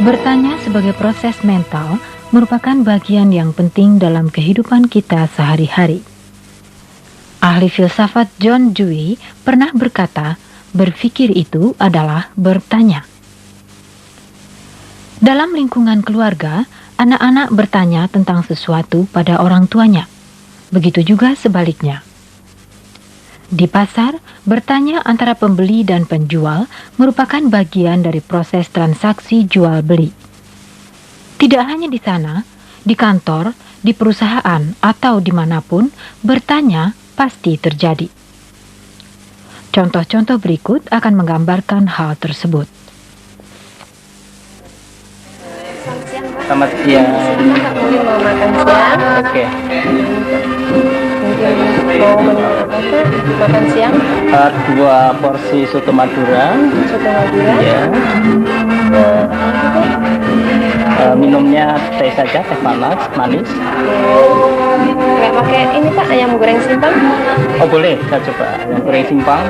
Bertanya sebagai proses mental merupakan bagian yang penting dalam kehidupan kita sehari-hari. Ahli filsafat John Dewey pernah berkata, berpikir itu adalah bertanya. Dalam lingkungan keluarga, anak-anak bertanya tentang sesuatu pada orang tuanya. Begitu juga sebaliknya. Di pasar, bertanya antara pembeli dan penjual merupakan bagian dari proses transaksi jual-beli. Tidak hanya di sana, di kantor, di perusahaan, atau dimanapun, bertanya pasti terjadi. Contoh-contoh berikut akan menggambarkan hal tersebut. Selamat siang. Mungkin mau makan siang. Oke. Mungkin mau menu apa? Makan siang. 2 porsi soto Madura. Soto Madura. Ya. Minumnya teh saja, teh panas, manis. Nggak pakai ini Pak, ayam goreng simpang? Oh boleh, saya coba yang goreng simpang.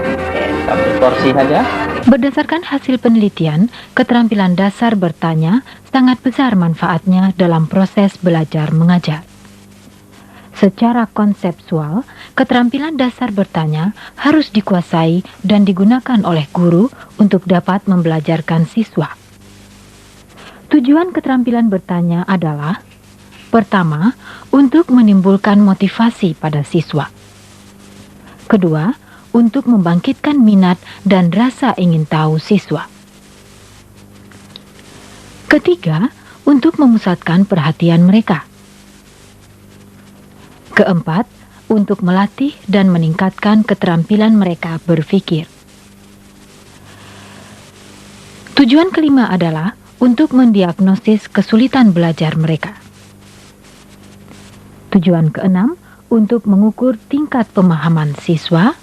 Satu porsi saja. Berdasarkan hasil penelitian, keterampilan dasar bertanya sangat besar manfaatnya dalam proses belajar mengajar. Secara konseptual, keterampilan dasar bertanya harus dikuasai dan digunakan oleh guru untuk dapat membelajarkan siswa. Tujuan keterampilan bertanya adalah: pertama, untuk menimbulkan motivasi pada siswa. Kedua, untuk membangkitkan minat dan rasa ingin tahu siswa. Ketiga, untuk memusatkan perhatian mereka. Keempat, untuk melatih dan meningkatkan keterampilan mereka berpikir. Tujuan kelima adalah untuk mendiagnosis kesulitan belajar mereka. Tujuan keenam, untuk mengukur tingkat pemahaman siswa.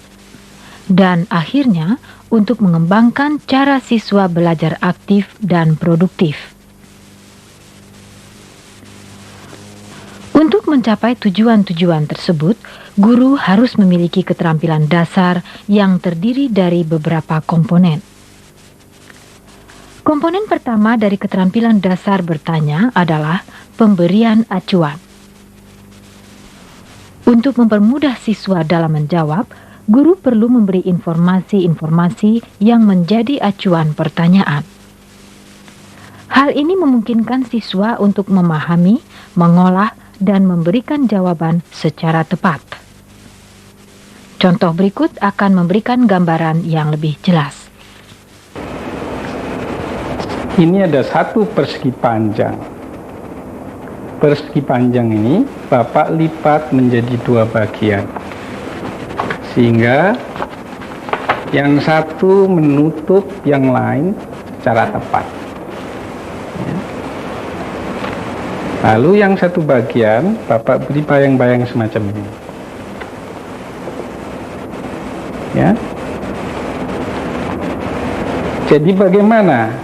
Dan akhirnya, untuk mengembangkan cara siswa belajar aktif dan produktif. Untuk mencapai tujuan-tujuan tersebut, guru harus memiliki keterampilan dasar yang terdiri dari beberapa komponen. Komponen pertama dari keterampilan dasar bertanya adalah pemberian acuan. Untuk mempermudah siswa dalam menjawab, guru perlu memberi informasi-informasi yang menjadi acuan pertanyaan. Hal ini memungkinkan siswa untuk memahami, mengolah, dan memberikan jawaban secara tepat. Contoh berikut akan memberikan gambaran yang lebih jelas. Ini ada 1 persegi panjang. Persegi panjang ini Bapak lipat menjadi 2 bagian. Sehingga yang satu menutup yang lain secara tepat. Lalu yang satu bagian Bapak beri bayang-bayang semacam ini. Ya. Jadi bagaimana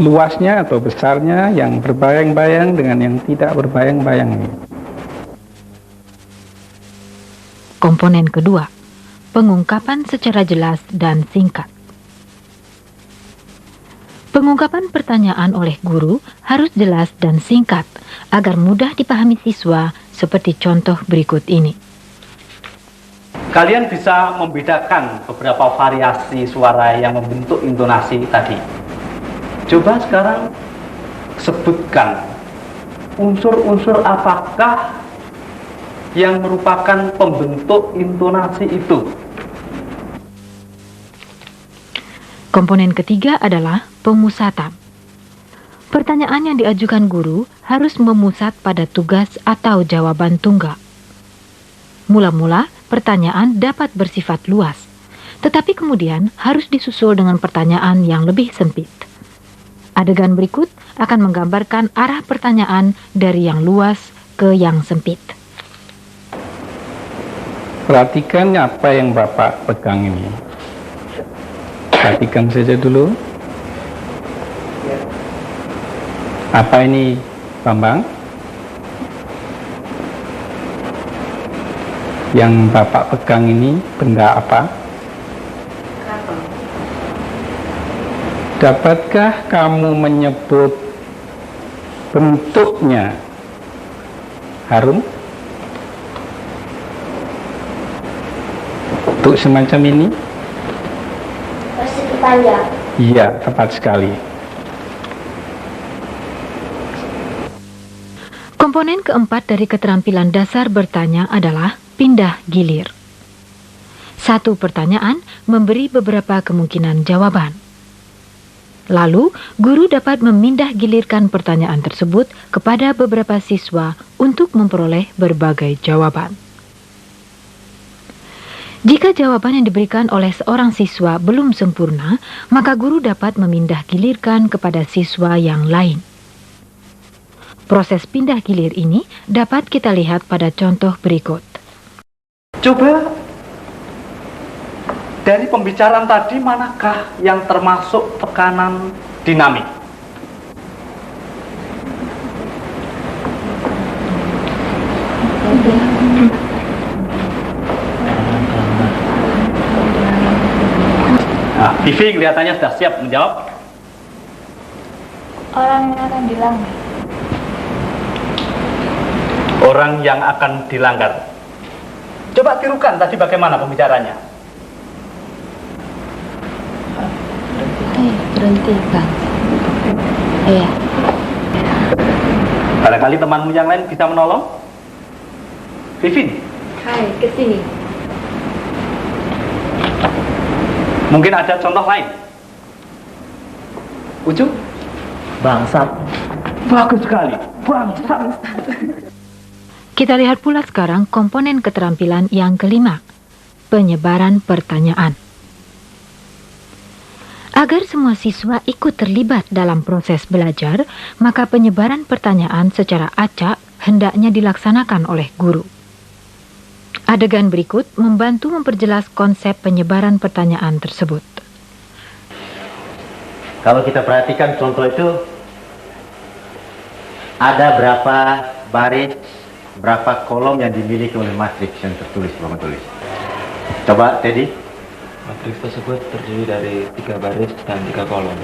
luasnya atau besarnya yang berbayang-bayang dengan yang tidak berbayang-bayang ini? Komponen kedua, pengungkapan secara jelas dan singkat. Pengungkapan pertanyaan oleh guru harus jelas dan singkat agar mudah dipahami siswa seperti contoh berikut ini. Kalian bisa membedakan beberapa variasi suara yang membentuk intonasi tadi. Coba sekarang sebutkan unsur-unsur apakah yang merupakan pembentuk intonasi itu. Komponen ketiga adalah pemusatan. Pertanyaan yang diajukan guru harus memusat pada tugas atau jawaban tunggal. Mula-mula, pertanyaan dapat bersifat luas, tetapi kemudian harus disusul dengan pertanyaan yang lebih sempit. Adegan berikut akan menggambarkan arah pertanyaan dari yang luas ke yang sempit. Perhatikan apa yang Bapak pegang ini. Perhatikan saja dulu. Apa ini, Bambang? Yang Bapak pegang ini benda apa? Dapatkah kamu menyebut bentuknya? Harum? Bentuk semacam ini? Persegi panjang. Iya, tepat sekali. Komponen keempat dari keterampilan dasar bertanya adalah pindah gilir. Satu pertanyaan memberi beberapa kemungkinan jawaban. Lalu, guru dapat memindah gilirkan pertanyaan tersebut kepada beberapa siswa untuk memperoleh berbagai jawaban. Jika jawaban yang diberikan oleh seorang siswa belum sempurna, maka guru dapat memindah gilirkan kepada siswa yang lain. Proses pindah gilir ini dapat kita lihat pada contoh berikut. Coba dari pembicaraan tadi, manakah yang termasuk tekanan dinamik? Nah, Vivi kelihatannya sudah siap menjawab. Orang yang akan dilanggar. Orang yang akan dilanggar. Coba tirukan tadi bagaimana pembicaranya. Berhenti, Bang. Iya. Barangkali temanmu yang lain bisa menolong. Vivin, Hai, ke sini. mungkin ada contoh lain. Ucu? Bangsat. Bagus sekali. Bangsat. Kita lihat pula sekarang komponen keterampilan yang kelima, penyebaran pertanyaan. Agar semua siswa ikut terlibat dalam proses belajar, maka penyebaran pertanyaan secara acak hendaknya dilaksanakan oleh guru. Adegan berikut membantu memperjelas konsep penyebaran pertanyaan tersebut. Kalau kita perhatikan contoh itu, ada berapa baris, berapa kolom yang dimiliki oleh matriks yang tertulis, Bapak tulis. Coba, Teddy. Matriks tersebut terdiri dari 3 baris dan 3 kolom.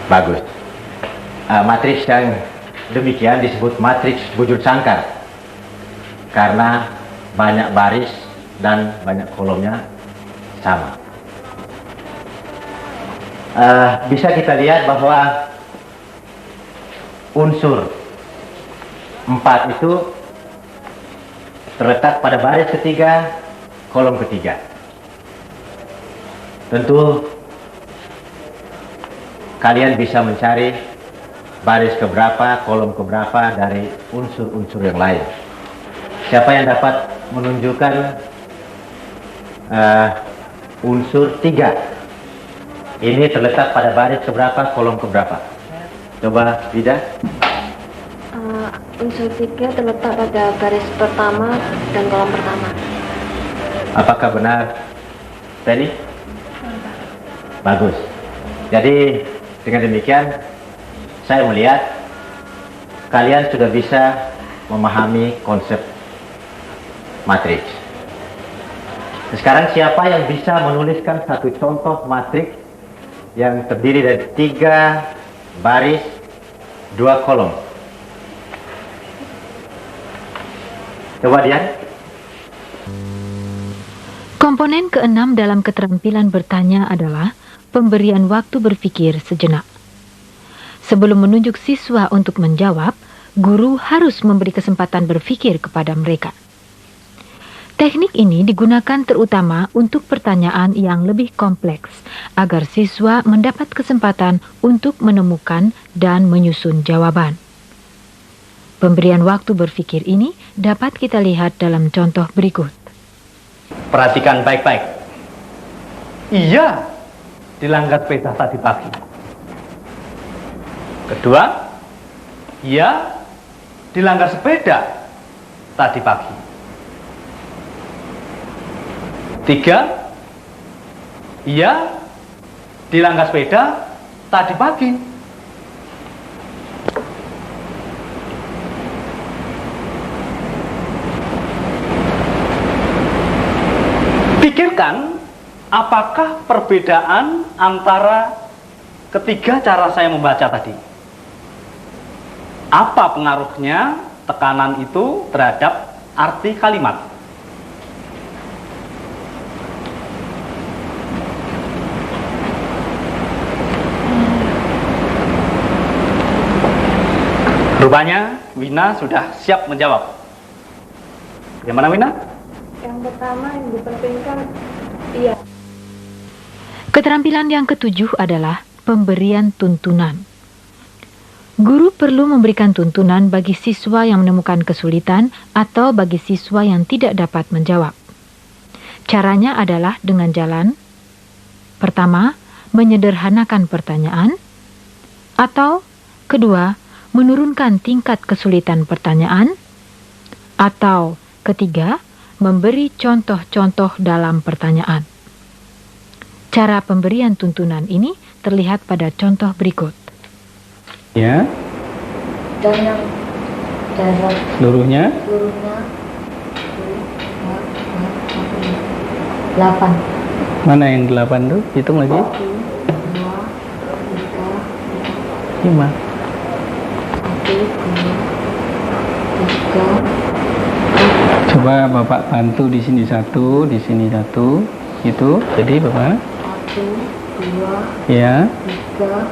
Bagus. Matriks yang demikian disebut matriks bujur sangkar, karena banyak baris dan banyak kolomnya sama. Bisa kita lihat bahwa unsur 4 itu terletak pada baris ketiga, kolom ketiga. Tentu kalian bisa mencari baris keberapa, kolom keberapa dari unsur-unsur yang lain. Siapa yang dapat menunjukkan unsur 3? Ini terletak pada baris keberapa, kolom keberapa? Coba, Vida. Unsur 3 terletak pada baris pertama dan kolom pertama. Apakah benar, Penny? Bagus. Jadi dengan demikian saya melihat kalian sudah bisa memahami konsep matriks. Sekarang siapa yang bisa menuliskan satu contoh matriks yang terdiri dari 3 baris, 2 kolom? Coba Dian. Komponen keenam dalam keterampilan bertanya adalah pemberian waktu berpikir sejenak. Sebelum menunjuk siswa untuk menjawab, guru harus memberi kesempatan berpikir kepada mereka. Teknik ini digunakan terutama untuk pertanyaan yang lebih kompleks, agar siswa mendapat kesempatan untuk menemukan dan menyusun jawaban. Pemberian waktu berpikir ini dapat kita lihat dalam contoh berikut. Perhatikan baik-baik. Iya, dilanggar sepeda tadi pagi. Kedua, iya, dilanggar sepeda tadi pagi. 3, iya, dilanggar sepeda tadi pagi. Pikirkan, apakah perbedaan antara ketiga cara saya membaca tadi. Apa pengaruhnya tekanan itu terhadap arti kalimat? Rupanya Wina sudah siap menjawab. Bagaimana Wina? Yang pertama yang dipentingkan iya. Keterampilan yang ketujuh adalah pemberian tuntunan. Guru perlu memberikan tuntunan bagi siswa yang menemukan kesulitan atau bagi siswa yang tidak dapat menjawab. Caranya adalah dengan jalan pertama, menyederhanakan pertanyaan, atau kedua, menurunkan tingkat kesulitan pertanyaan, atau ketiga, memberi contoh-contoh dalam pertanyaan. Cara pemberian tuntunan ini terlihat pada contoh berikut. Ya, Dan yang seluruhnya. seluruhnya 8. Mana yang 8 tuh? Hitung lagi. 2, 3, 5. 1, 2, 3, Coba Bapak bantu di sini 1, di sini 1. Itu. Jadi Bapak 1, 2, ya. 3,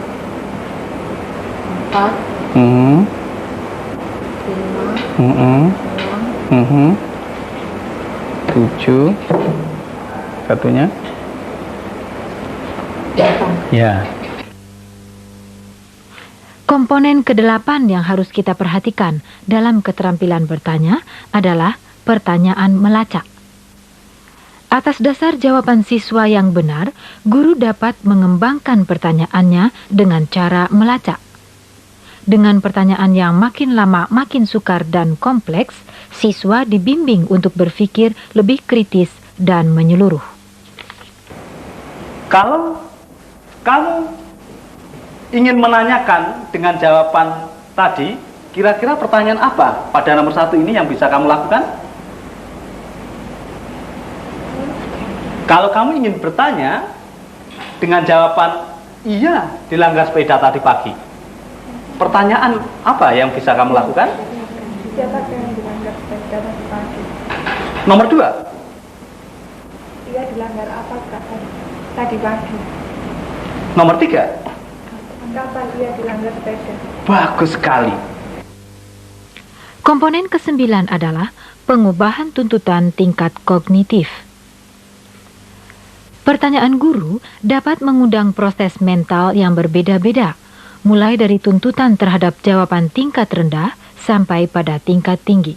4, Mhm. 5, Mhm. 6, Mhm. 7. Satunya. 8. Ya. Komponen ke-8 yang harus kita perhatikan dalam keterampilan bertanya adalah pertanyaan melacak. Atas dasar jawaban siswa yang benar, guru dapat mengembangkan pertanyaannya dengan cara melacak. Dengan pertanyaan yang makin lama makin sukar dan kompleks, siswa dibimbing untuk berpikir lebih kritis dan menyeluruh. Kalau kamu ingin menanyakan dengan jawaban tadi, kira-kira pertanyaan apa pada nomor 1 ini yang bisa kamu lakukan? Kalau kamu ingin bertanya dengan jawaban iya dilanggar sepeda tadi pagi, pertanyaan apa yang bisa kamu lakukan? Siapa yang dilanggar sepeda tadi pagi? Nomor 2, Iya dilanggar apa Kak tadi pagi? nomor 3. Kapan ia dilanggar sepeda? Bagus sekali. Komponen ke-9 adalah pengubahan tuntutan tingkat kognitif. Pertanyaan guru dapat mengundang proses mental yang berbeda-beda, mulai dari tuntutan terhadap jawaban tingkat rendah sampai pada tingkat tinggi.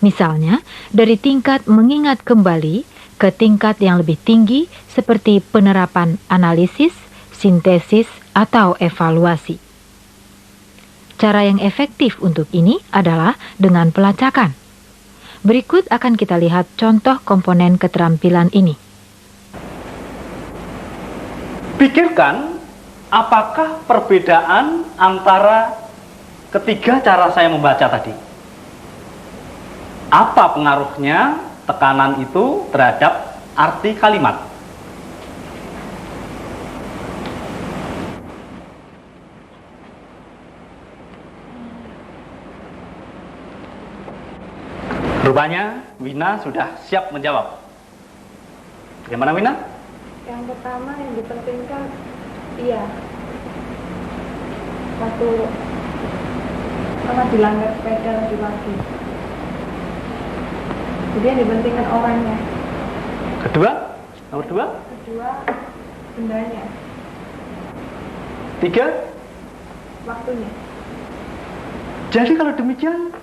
Misalnya, dari tingkat mengingat kembali ke tingkat yang lebih tinggi seperti penerapan analisis, sintesis, atau evaluasi. Cara yang efektif untuk ini adalah dengan pelacakan. Berikut akan kita lihat contoh komponen keterampilan ini. Pikirkan apakah perbedaan antara ketiga cara saya membaca tadi. Apa pengaruhnya tekanan itu terhadap arti kalimat? Rupanya Wina sudah siap menjawab. Bagaimana Wina? Yang pertama yang dipentingkan iya. Waktu dilanggar sepeda tadi pagi. Jadi yang dipentingkan orangnya. Kedua? Nomor 2? Kedua bendanya. 3? Waktunya. Jadi kalau demikian,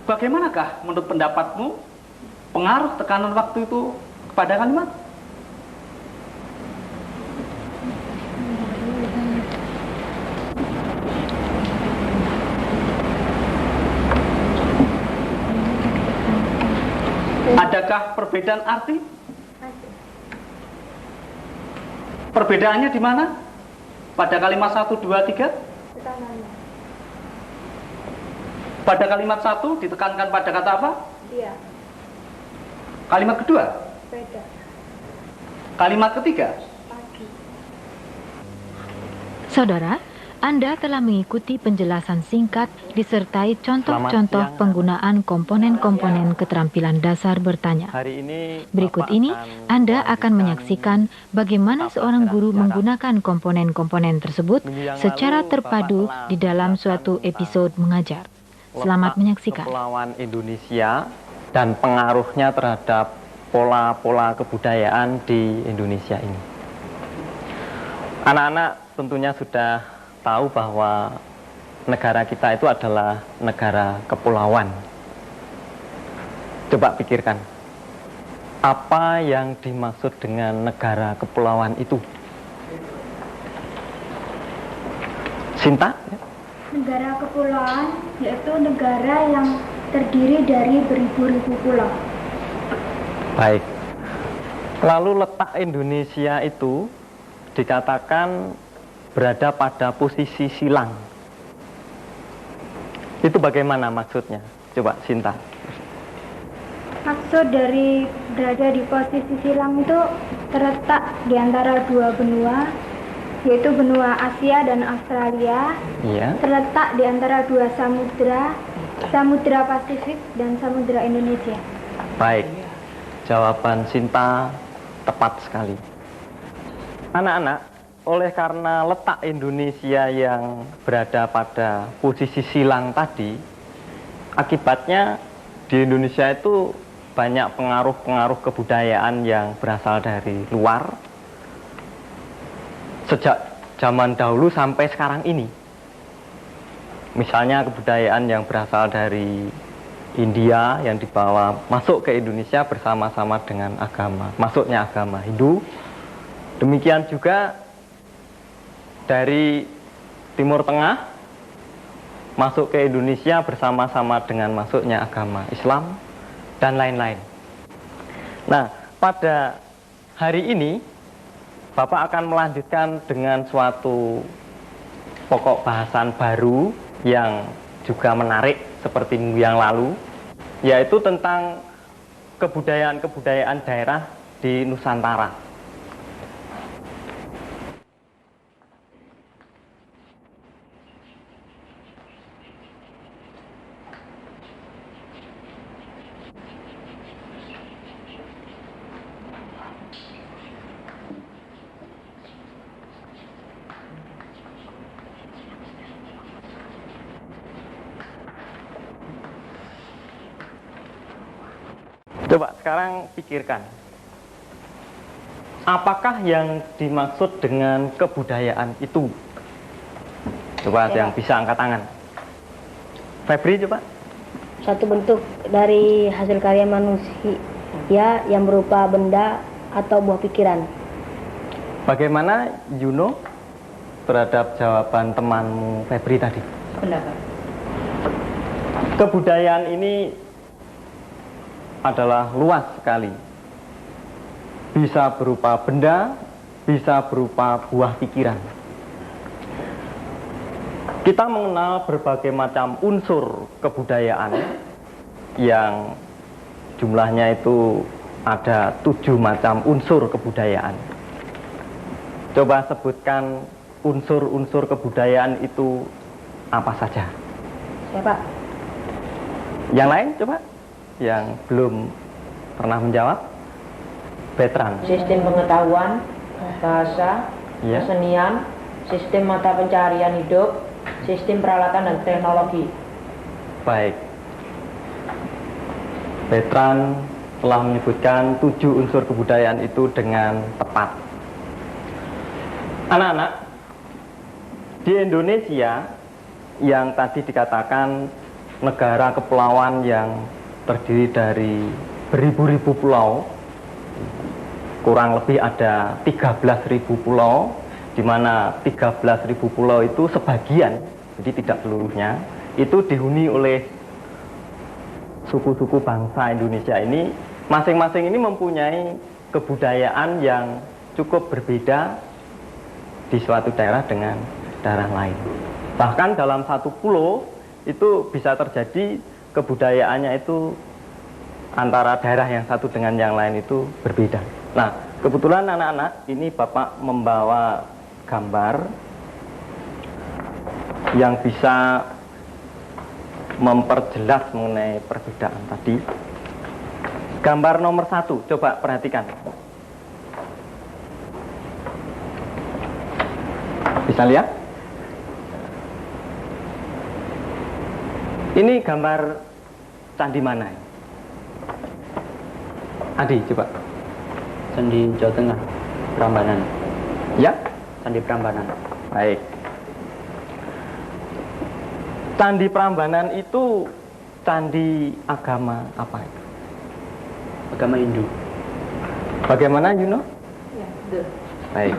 bagaimanakah menurut pendapatmu pengaruh tekanan waktu itu kepada kalimat? Adakah perbedaan arti? Perbedaannya di mana? Pada kalimat 1, 2, 3? Tekanannya. Pada kalimat 1 ditekankan pada kata apa? Iya. Kalimat kedua? Sepeda. Kalimat ketiga? Pagi. Saudara, Anda telah mengikuti penjelasan singkat disertai contoh-contoh penggunaan komponen-komponen keterampilan dasar bertanya. Hari ini Berikut Bapak ini Anda akan melanjutkan menyaksikan bagaimana seorang guru menggunakan komponen-komponen tersebut Minggu yang secara lalu, terpadu Bapak di dalam telah suatu menjelaskan episode mengajar. Selamat letak menyaksikan. Kepulauan Indonesia dan pengaruhnya terhadap pola-pola kebudayaan di Indonesia ini. Anak-anak tentunya sudah tahu bahwa negara kita itu adalah negara kepulauan. Coba pikirkan, apa yang dimaksud dengan negara kepulauan itu? Sinta? Negara kepulauan yaitu negara yang terdiri dari beribu-ribu pulau. Baik. Lalu letak Indonesia itu dikatakan berada pada posisi silang. Itu bagaimana maksudnya? Coba Sinta. Maksud dari berada di posisi silang itu terletak di antara dua benua, yaitu benua Asia dan Australia. Iya. Terletak di antara dua samudra, Samudra Pasifik dan Samudra Indonesia. Baik. Jawaban Sinta tepat sekali. Anak-anak, oleh karena letak Indonesia yang berada pada posisi silang tadi, akibatnya di Indonesia itu banyak pengaruh-pengaruh kebudayaan yang berasal dari luar sejak zaman dahulu sampai sekarang ini. Misalnya kebudayaan yang berasal dari India yang dibawa masuk ke Indonesia bersama-sama dengan masuknya agama Hindu. Demikian juga dari Timur Tengah masuk ke Indonesia bersama-sama dengan masuknya agama Islam dan lain-lain. Nah, pada hari ini Bapak akan melanjutkan dengan suatu pokok bahasan baru yang juga menarik seperti minggu yang lalu, yaitu tentang kebudayaan-kebudayaan daerah di Nusantara. Coba sekarang pikirkan, apakah yang dimaksud dengan kebudayaan itu? Coba yang bisa angkat tangan. Febri coba. Satu bentuk dari hasil karya manusia yang berupa benda atau buah pikiran. Bagaimana Yuno terhadap jawaban temanmu Febri tadi? Pendapat. Kebudayaan ini adalah luas sekali. Bisa berupa benda, bisa berupa buah pikiran. Kita mengenal berbagai macam unsur kebudayaan yang jumlahnya itu ada 7 macam unsur kebudayaan. Coba sebutkan unsur-unsur kebudayaan itu apa saja? Siapa? Yang lain coba? Yang belum pernah menjawab? Betran. Sistem pengetahuan, bahasa, Ya. kesenian, sistem mata pencarian hidup, sistem peralatan dan teknologi. Baik. Betran telah menyebutkan 7 unsur kebudayaan itu dengan tepat. Anak-anak, di Indonesia yang tadi dikatakan negara kepulauan yang terdiri dari beribu-ribu pulau, kurang lebih ada 13.000 pulau, di mana 13.000 pulau itu sebagian, jadi tidak seluruhnya, itu dihuni oleh suku-suku bangsa Indonesia ini. Masing-masing ini mempunyai kebudayaan yang cukup berbeda di suatu daerah dengan daerah lain. Bahkan dalam satu pulau itu bisa terjadi kebudayaannya itu antara daerah yang satu dengan yang lain itu berbeda. Nah, kebetulan anak-anak ini Bapak membawa gambar yang bisa memperjelas mengenai perbedaan tadi. Gambar nomor 1, coba perhatikan. Bisa lihat? Ini gambar candi mana? Adi, coba. Candi Jawa Tengah, Prambanan. Ya? Candi Prambanan. Baik. Candi Prambanan itu candi agama apa itu? Agama Hindu. Bagaimana, Yuno? Ya, betul. Baik.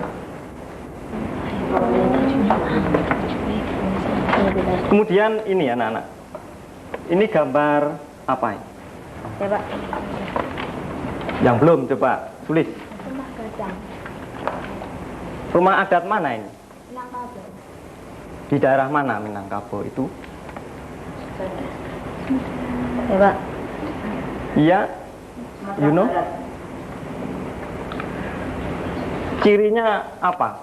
Kemudian ini anak-anak. Ini gambar apa ini? Ya Pak. Yang belum, coba tulis. Rumah Gadang, Rumah adat mana ini? Minangkabau. Di daerah mana Minangkabau itu? Ya Pak. Iya, Yuno. Cirinya apa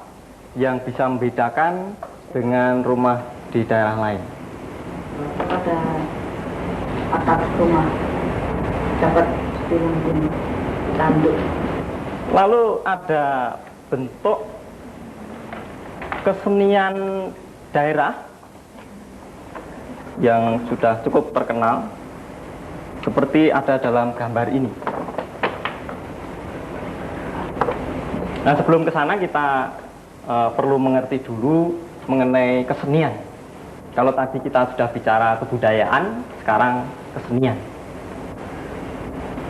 yang bisa membedakan dengan rumah di daerah lain? Pada atap rumah dapat timbun tanduk. Lalu ada bentuk kesenian daerah yang sudah cukup terkenal seperti ada dalam gambar ini. Nah, sebelum ke sana kita perlu mengerti dulu mengenai kesenian. Kalau tadi kita sudah bicara kebudayaan, sekarang kesenian.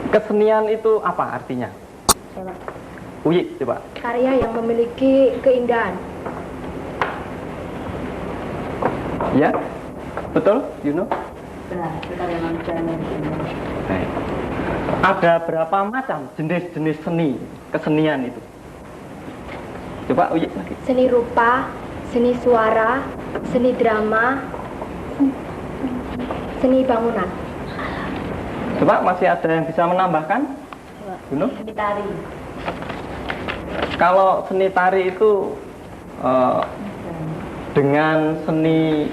Kesenian itu apa artinya? Uyi, coba. Karya yang memiliki keindahan. Ya, betul, Yuno? Benar, karya manusia yang Baik. Ada berapa macam jenis-jenis seni, kesenian itu? Coba Uyi lagi. Seni rupa, seni suara, seni drama, seni bangunan. Coba masih ada yang bisa menambahkan? Yuno? Seni tari. Kalau seni tari itu dengan seni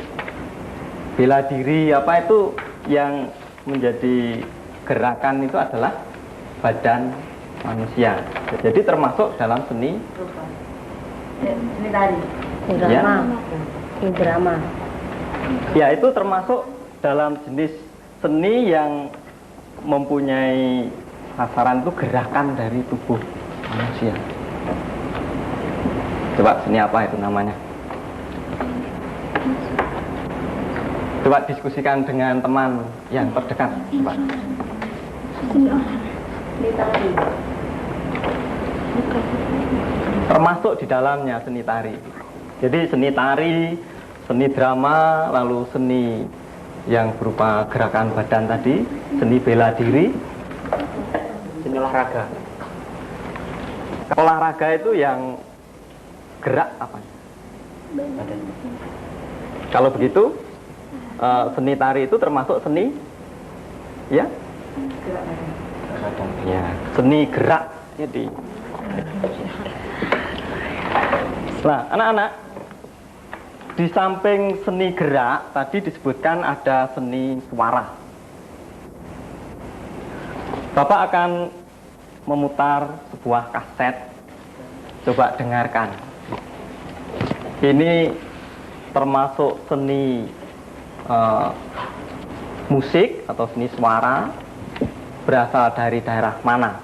bela diri apa itu yang menjadi gerakan itu adalah badan manusia. Jadi termasuk dalam seni Seni tari. Drama. Ini drama. Ya, itu termasuk dalam jenis seni yang mempunyai sasaran itu gerakan dari tubuh manusia. Coba seni apa itu namanya? Coba diskusikan dengan teman yang terdekat. Coba. Seni tari. Termasuk di dalamnya seni tari. Jadi seni tari, seni drama, lalu seni yang berupa gerakan badan tadi, seni bela diri, seni olahraga. Olahraga itu yang gerak apa? Badan. Kalau begitu, seni tari itu termasuk seni, ya? Ya, seni gerak. Jadi, nah, anak-anak, di samping seni gerak tadi disebutkan ada seni suara. Bapak akan memutar sebuah kaset. Coba dengarkan. Ini termasuk seni musik atau seni suara, berasal dari daerah mana?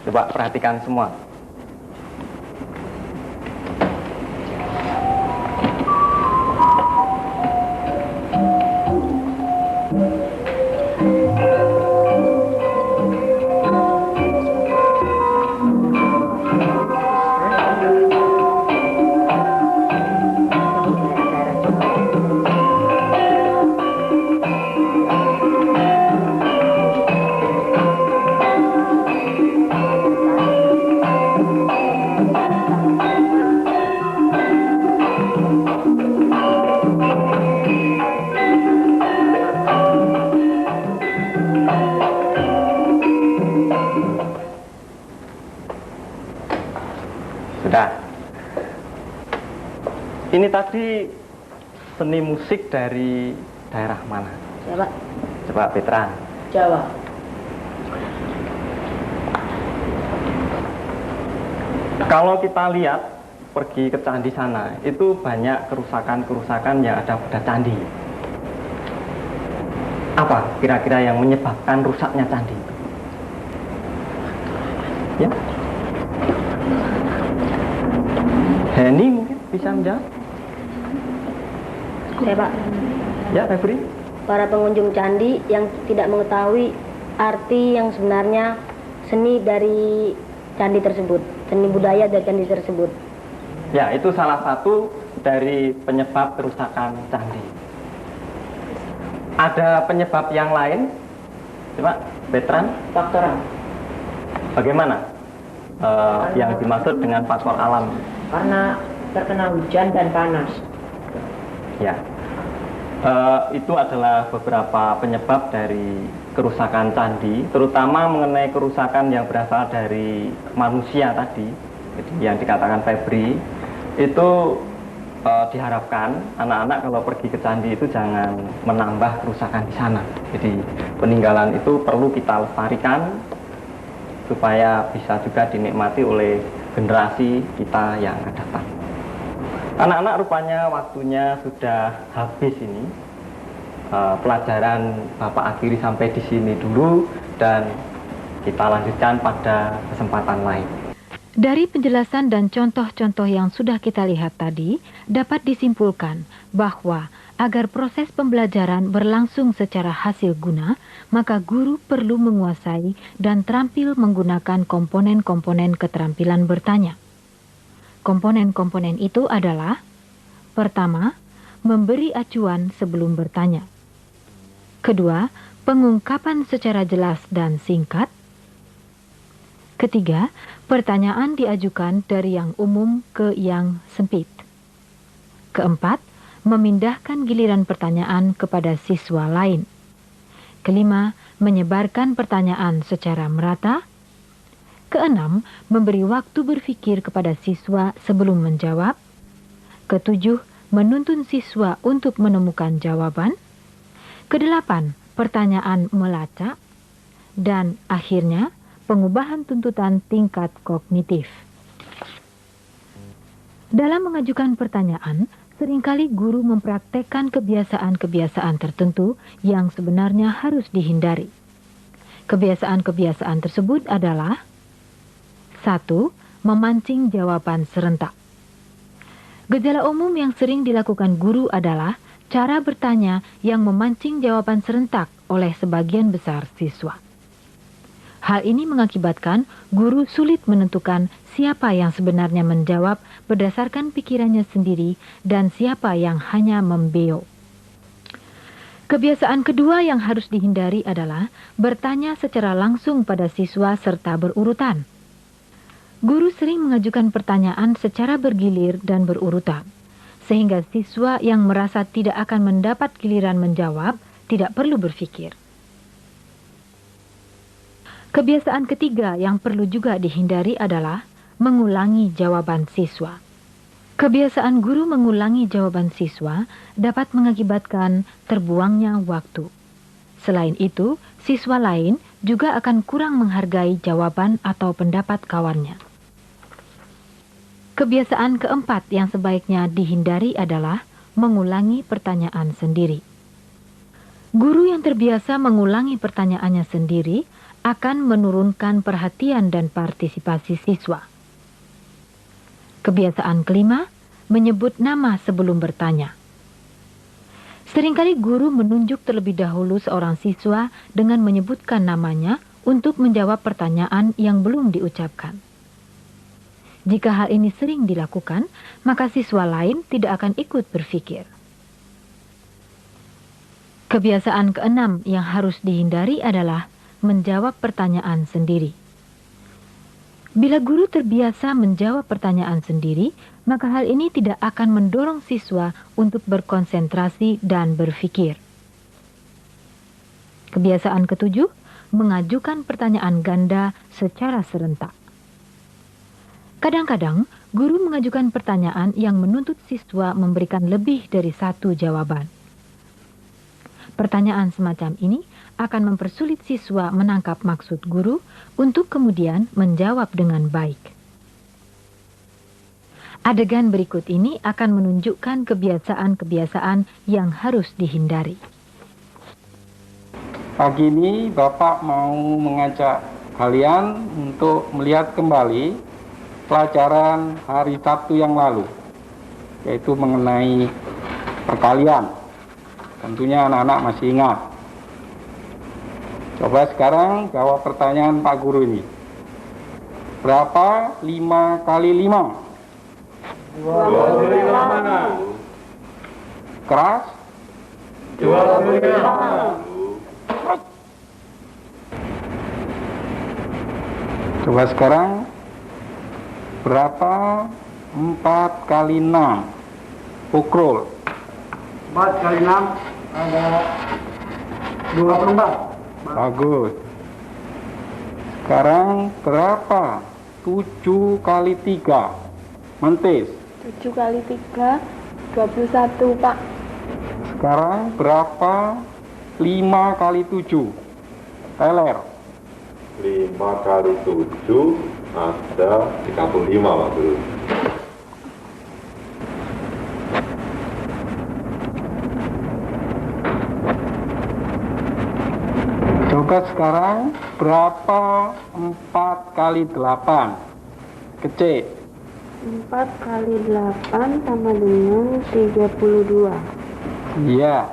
Coba perhatikan semua. Sudah. Ini tadi seni musik dari daerah mana? Siapa? Coba Petra. Jawa. Kalau kita lihat pergi ke candi sana, itu banyak kerusakan-kerusakan yang ada pada candi. Apa kira-kira yang menyebabkan rusaknya candi? Ya? Henny mungkin bisa menjawab? Saya Pak. Ya, Febri? Para pengunjung candi yang tidak mengetahui arti yang sebenarnya seni dari candi tersebut, seni budaya dari candi tersebut. Ya, itu salah satu dari penyebab kerusakan candi. Ada penyebab yang lain? Coba, Betran? Faktor alam. Bagaimana yang dimaksud dengan faktor alam? Karena terkena hujan dan panas. Ya, itu adalah beberapa penyebab dari kerusakan candi, terutama mengenai kerusakan yang berasal dari manusia tadi, jadi yang dikatakan Febri. Itu diharapkan anak-anak kalau pergi ke candi itu jangan menambah kerusakan di sana. Jadi peninggalan itu perlu kita lestarikan supaya bisa juga dinikmati oleh generasi kita yang akan datang. Anak-anak rupanya waktunya sudah habis ini. Pelajaran Bapak akhiri sampai di sini dulu dan kita lanjutkan pada kesempatan lain. Dari penjelasan dan contoh-contoh yang sudah kita lihat tadi, dapat disimpulkan bahwa agar proses pembelajaran berlangsung secara hasil guna, maka guru perlu menguasai dan terampil menggunakan komponen-komponen keterampilan bertanya. Komponen-komponen itu adalah: pertama, memberi acuan sebelum bertanya. Kedua, pengungkapan secara jelas dan singkat. Ketiga, pertanyaan diajukan dari yang umum ke yang sempit. Keempat, memindahkan giliran pertanyaan kepada siswa lain. Kelima, menyebarkan pertanyaan secara merata. Keenam, memberi waktu berpikir kepada siswa sebelum menjawab. Ketujuh, menuntun siswa untuk menemukan jawaban. Kedelapan, pertanyaan melacak. Dan akhirnya, pengubahan tuntutan tingkat kognitif. Dalam mengajukan pertanyaan, seringkali guru mempraktekkan kebiasaan-kebiasaan tertentu yang sebenarnya harus dihindari. Kebiasaan-kebiasaan tersebut adalah: 1. Memancing jawaban serentak. Gejala umum yang sering dilakukan guru adalah cara bertanya yang memancing jawaban serentak oleh sebagian besar siswa. Hal ini mengakibatkan guru sulit menentukan siapa yang sebenarnya menjawab berdasarkan pikirannya sendiri dan siapa yang hanya membeo. Kebiasaan kedua yang harus dihindari adalah bertanya secara langsung pada siswa serta berurutan. Guru sering mengajukan pertanyaan secara bergilir dan berurutan, sehingga siswa yang merasa tidak akan mendapat giliran menjawab tidak perlu berpikir. Kebiasaan ketiga yang perlu juga dihindari adalah mengulangi jawaban siswa. Kebiasaan guru mengulangi jawaban siswa dapat mengakibatkan terbuangnya waktu. Selain itu, siswa lain juga akan kurang menghargai jawaban atau pendapat kawannya. Kebiasaan keempat yang sebaiknya dihindari adalah mengulangi pertanyaan sendiri. Guru yang terbiasa mengulangi pertanyaannya sendiri akan menurunkan perhatian dan partisipasi siswa. Kebiasaan kelima, menyebut nama sebelum bertanya. Seringkali guru menunjuk terlebih dahulu seorang siswa dengan menyebutkan namanya untuk menjawab pertanyaan yang belum diucapkan. Jika hal ini sering dilakukan, maka siswa lain tidak akan ikut berpikir. Kebiasaan keenam yang harus dihindari adalah menjawab pertanyaan sendiri. Bila guru terbiasa menjawab pertanyaan sendiri, maka hal ini tidak akan mendorong siswa untuk berkonsentrasi dan berpikir. Kebiasaan ketujuh, mengajukan pertanyaan ganda secara serentak. Kadang-kadang, guru mengajukan pertanyaan yang menuntut siswa memberikan lebih dari satu jawaban. Pertanyaan semacam ini akan mempersulit siswa menangkap maksud guru untuk kemudian menjawab dengan baik. Adegan berikut ini akan menunjukkan kebiasaan-kebiasaan yang harus dihindari. Pagi ini Bapak mau mengajak kalian untuk melihat kembali pelajaran hari Sabtu yang lalu, yaitu mengenai perkalian. Tentunya anak-anak masih ingat. Coba sekarang jawab pertanyaan Pak Guru ini. Berapa 5 kali 5? 25. Keras? 25. Coba sekarang berapa 4 kali 6? Ukrul. 4 kali 6 ada 24. Bagus. Sekarang berapa 7 kali 3? Mentis. 7 kali 3, 21, Pak. Sekarang berapa 5 kali 7? Teler. 5 kali 7 ada 35, Pak Guru. Coba sekarang berapa 4 kali 8? Kecil. 4 kali 8 sama dengan 32. Iya.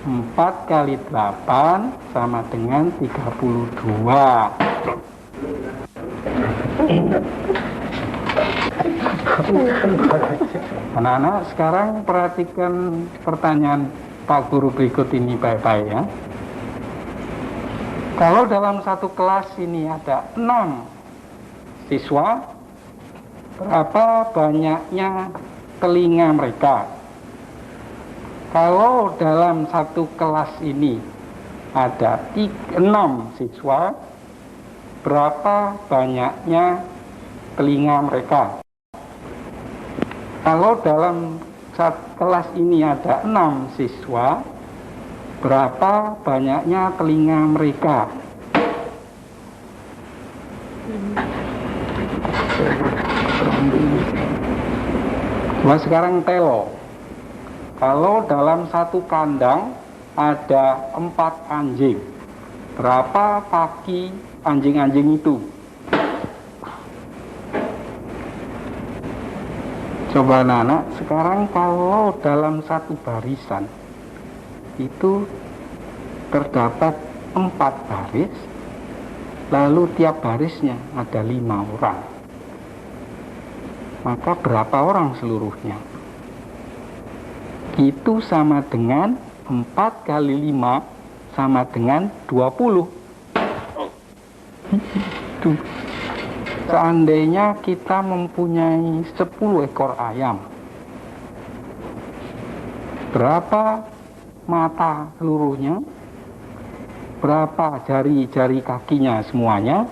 4 kali 8 sama dengan 32. Anak-anak sekarang perhatikan pertanyaan Pak Guru berikut ini baik-baik ya. Kalau dalam satu kelas ini ada 6 siswa, berapa banyaknya telinga mereka? Kalau dalam satu kelas ini ada 6 siswa, berapa banyaknya telinga mereka? Kalau dalam kelas ini ada 6 siswa, berapa banyaknya telinga mereka? Coba sekarang telo. Kalau dalam satu kandang ada 4 anjing, berapa kaki anjing-anjing itu? Coba anak-anak, sekarang kalau dalam satu barisan itu terdapat 4 baris, lalu tiap barisnya ada 5 orang. Maka berapa orang seluruhnya? Itu sama dengan 4 kali 5 sama dengan 20. Tuh. Seandainya kita mempunyai 10 ekor ayam, berapa mata seluruhnya? Berapa jari-jari kakinya semuanya?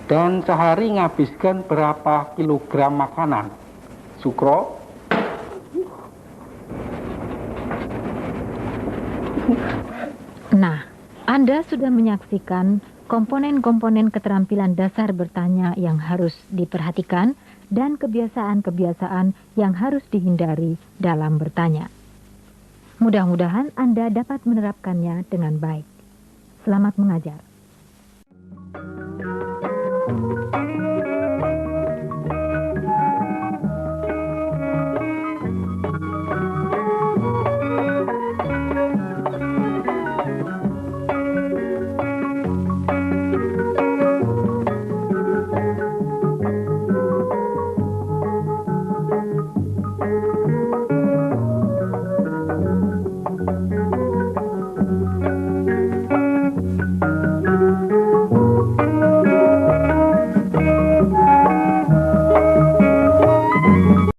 Dan sehari menghabiskan berapa kilogram makanan? Sukro? Nah, Anda sudah menyaksikan komponen-komponen keterampilan dasar bertanya yang harus diperhatikan dan kebiasaan-kebiasaan yang harus dihindari dalam bertanya. Mudah-mudahan Anda dapat menerapkannya dengan baik. Selamat mengajar.